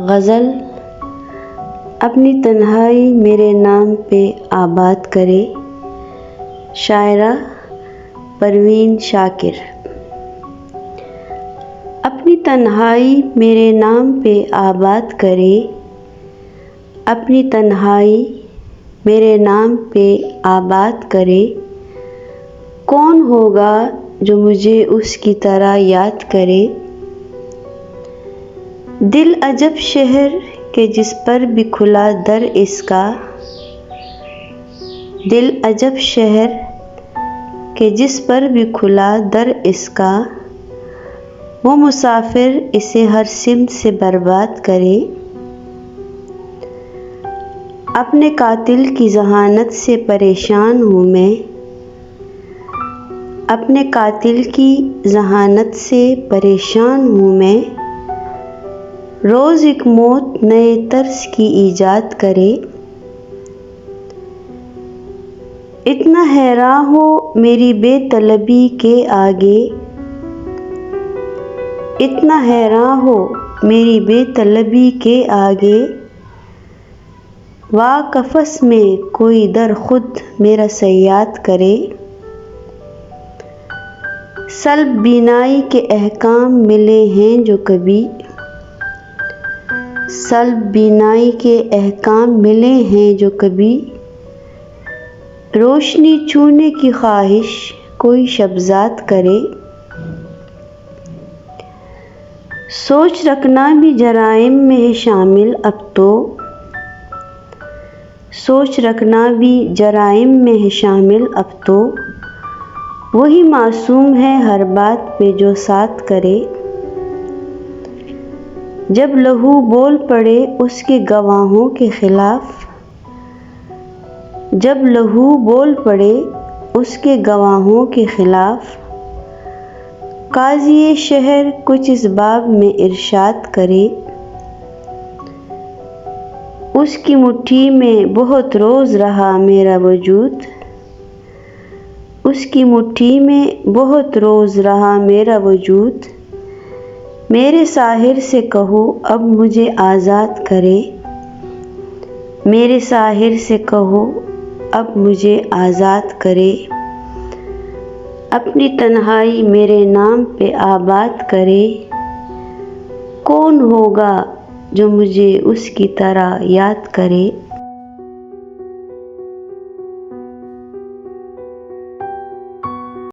غزل اپنی تنہائی میرے نام پہ آباد کرے، شاعرہ پروین شاکر۔ اپنی تنہائی میرے نام پہ آباد کرے، اپنی تنہائی میرے نام پہ آباد کرے، کون ہوگا جو مجھے اس کی طرح یاد کرے۔ دل عجب شہر کہ جس پر بھی کھلا در اس کا، دل عجب شہر کہ جس پر بھی کھلا در اس کا، وہ مسافر اسے ہر سمت سے برباد کرے۔ اپنے قاتل کی ذہانت سے پریشان ہوں میں، اپنے قاتل کی ذہانت سے پریشان ہوں میں، روز ایک موت نئے طرز کی ایجاد کرے۔ اتنا حیراں ہو میری بے طلبی کے آگے، اتنا حیراں ہو میری بے طلبی کے آگے، وا قفس میں کوئی در خود میرا صیاد کرے۔ سلب بینائی کے احکام ملے ہیں جو کبھی، سلب بینائی کے احکام ملے ہیں جو کبھی، روشنی چھونے کی خواہش کوئی شبزاد کرے۔ سوچ رکھنا بھی جرائم میں ہے شامل اب تو، سوچ رکھنا بھی جرائم میں ہے شامل اب تو، وہی معصوم ہے ہر بات پہ جو ساتھ کرے۔ جب لہو بول پڑے اس کے گواہوں کے خلاف، جب لہو بول پڑے اس کے گواہوں کے خلاف، قاضی شہر کچھ اس باب میں ارشاد کرے۔ اس کی مٹھی میں بہت روز رہا میرا وجود، اس کی مٹھی میں بہت روز رہا میرا وجود، میرے ساحر سے کہو اب مجھے آزاد کرے، میرے ساحر سے کہو اب مجھے آزاد کرے۔ اپنی تنہائی میرے نام پہ آباد کرے، کون ہوگا جو مجھے اس کی طرح یاد کرے۔